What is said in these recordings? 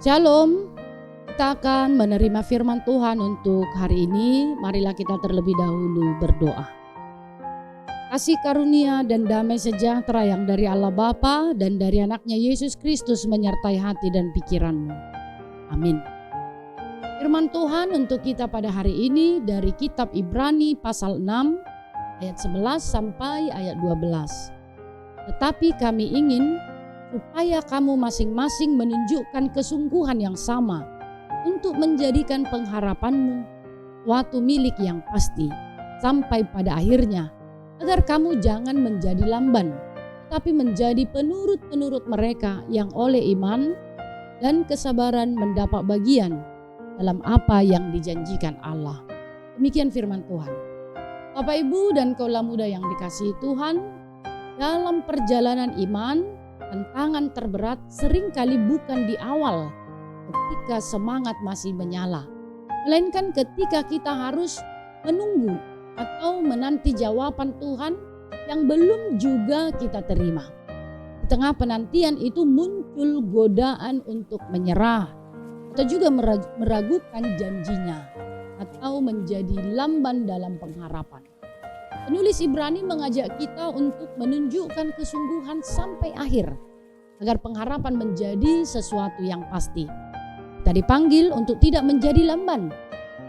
Shalom, kita akan menerima firman Tuhan untuk hari ini. Marilah kita terlebih dahulu berdoa. Kasih karunia dan damai sejahtera yang dari Allah Bapa dan dari anaknya Yesus Kristus menyertai hati dan pikiranmu. Amin. Firman Tuhan untuk kita pada hari ini dari kitab Ibrani pasal 6 ayat 11 sampai ayat 12. Tetapi kami ingin supaya kamu masing-masing menunjukkan kesungguhan yang sama untuk menjadikan pengharapanmu suatu milik yang pasti sampai pada akhirnya, agar kamu jangan menjadi lamban, tapi menjadi penurut-penurut mereka yang oleh iman dan kesabaran mendapat bagian dalam apa yang dijanjikan Allah. Demikian firman Tuhan. Bapak, Ibu, dan kaulah muda yang dikasihi Tuhan, dalam perjalanan iman, tantangan terberat seringkali bukan di awal ketika semangat masih menyala, melainkan ketika kita harus menunggu atau menanti jawaban Tuhan yang belum juga kita terima. Di tengah penantian itu muncul godaan untuk menyerah atau juga meragukan janjinya atau menjadi lamban dalam pengharapan. Penulis Ibrani mengajak kita untuk menunjukkan kesungguhan sampai akhir, agar pengharapan menjadi sesuatu yang pasti. Kita dipanggil untuk tidak menjadi lamban,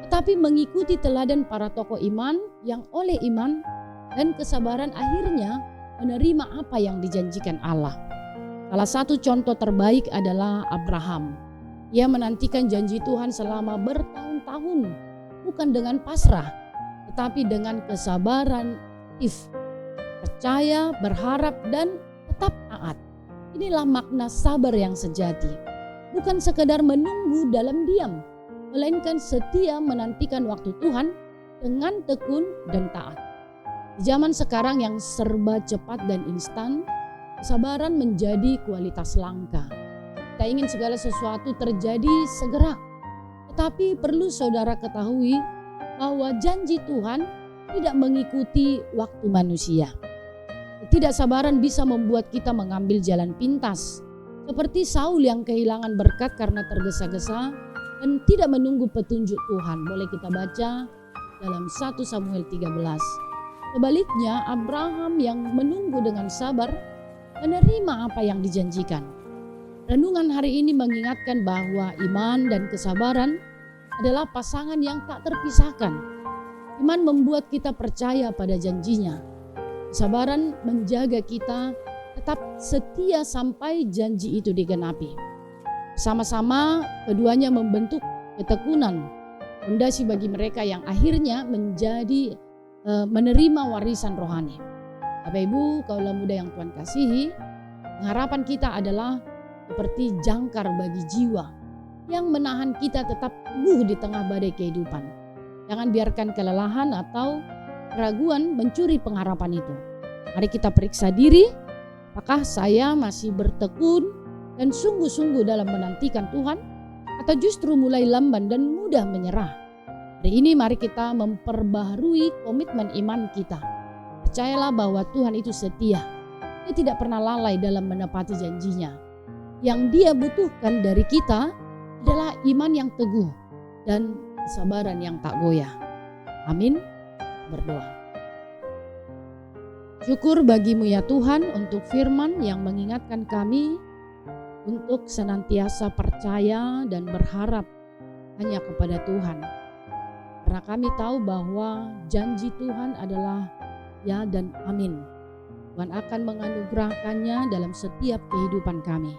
tetapi mengikuti teladan para tokoh iman yang oleh iman dan kesabaran akhirnya menerima apa yang dijanjikan Allah. Salah satu contoh terbaik adalah Abraham. Ia menantikan janji Tuhan selama bertahun-tahun, bukan dengan pasrah, tetapi dengan kesabaran aktif, percaya, berharap, dan tetap taat. Inilah makna sabar yang sejati. Bukan sekedar menunggu dalam diam, melainkan setia menantikan waktu Tuhan dengan tekun dan taat. Di zaman sekarang yang serba cepat dan instan, kesabaran menjadi kualitas langka. Kita ingin segala sesuatu terjadi segera, tetapi perlu saudara ketahui bahwa janji Tuhan tidak mengikuti waktu manusia. Ketidaksabaran bisa membuat kita mengambil jalan pintas, seperti Saul yang kehilangan berkat karena tergesa-gesa dan tidak menunggu petunjuk Tuhan. Boleh kita baca dalam 1 Samuel 13. Sebaliknya, Abraham yang menunggu dengan sabar menerima apa yang dijanjikan. Renungan hari ini mengingatkan bahwa iman dan kesabaran adalah pasangan yang tak terpisahkan. Iman membuat kita percaya pada janjinya. Kesabaran menjaga kita tetap setia sampai janji itu digenapi. Sama-sama keduanya membentuk ketekunan, fondasi bagi mereka yang akhirnya menjadi menerima warisan rohani. Bapak, Ibu, kaulah muda yang Tuhan kasihi, harapan kita adalah seperti jangkar bagi jiwa yang menahan kita tetap teguh di tengah badai kehidupan. Jangan biarkan kelelahan atau keraguan mencuri pengharapan itu. Mari kita periksa diri, apakah saya masih bertekun dan sungguh-sungguh dalam menantikan Tuhan, atau justru mulai lamban dan mudah menyerah. Hari ini mari kita memperbaharui komitmen iman kita. Percayalah bahwa Tuhan itu setia. Dia tidak pernah lalai dalam menepati janjinya. Yang Dia butuhkan dari kita adalah iman yang teguh dan kesabaran yang tak goyah. Amin. Berdoa. Syukur bagimu ya Tuhan untuk firman yang mengingatkan kami untuk senantiasa percaya dan berharap hanya kepada Tuhan. Karena kami tahu bahwa janji Tuhan adalah ya dan amin. Tuhan akan menganugerahkannya dalam setiap kehidupan kami.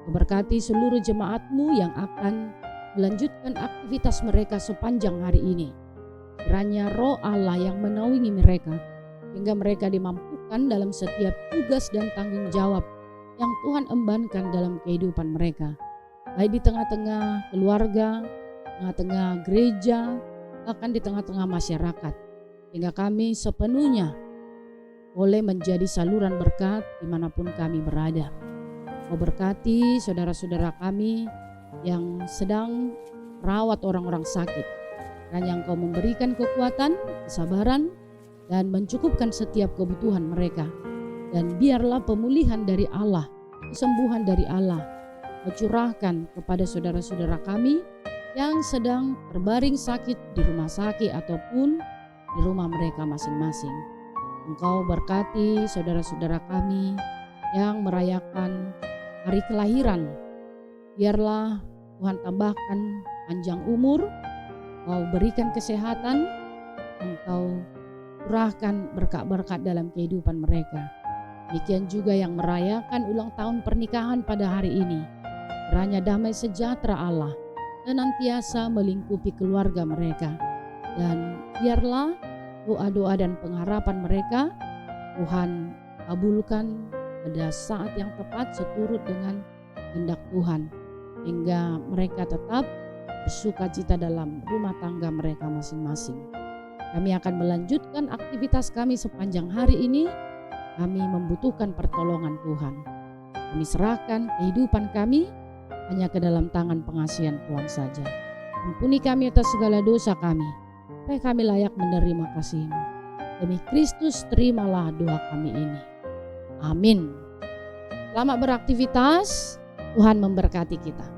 Berkati seluruh jemaat-Mu yang akan melanjutkan aktivitas mereka sepanjang hari ini. Kiranya Roh Allah yang menaungi mereka, sehingga mereka dimampukan dalam setiap tugas dan tanggung jawab yang Tuhan embankan dalam kehidupan mereka. Baik di tengah-tengah keluarga, tengah-tengah gereja, bahkan di tengah-tengah masyarakat. Sehingga kami sepenuhnya boleh menjadi saluran berkat dimanapun kami berada. Kau berkati saudara-saudara kami yang sedang rawat orang-orang sakit. Dan yang Kau memberikan kekuatan, kesabaran, dan mencukupkan setiap kebutuhan mereka. Dan biarlah pemulihan dari Allah, kesembuhan dari Allah curahkan kepada saudara-saudara kami yang sedang terbaring sakit di rumah sakit ataupun di rumah mereka masing-masing. Engkau berkati saudara-saudara kami yang merayakan hari kelahiran. Biarlah Tuhan tambahkan panjang umur, Engkau berikan kesehatan, Engkau curahkan berkat-berkat dalam kehidupan mereka. Demikian juga yang merayakan ulang tahun pernikahan pada hari ini. Kiranya damai sejahtera Allah senantiasa melingkupi keluarga mereka. Dan biarlah doa-doa dan pengharapan mereka Tuhan kabulkan pada saat yang tepat seturut dengan kehendak Tuhan. Hingga mereka tetap bersukacita dalam rumah tangga mereka masing-masing. Kami akan melanjutkan aktivitas kami sepanjang hari ini. Kami membutuhkan pertolongan Tuhan. Kami serahkan kehidupan kami hanya ke dalam tangan pengasihan Tuhan saja. Ampuni kami atas segala dosa kami, supaya kami layak menerima kasih-Mu. Demi Kristus terimalah doa kami ini. Amin. Selamat beraktivitas, Tuhan memberkati kita.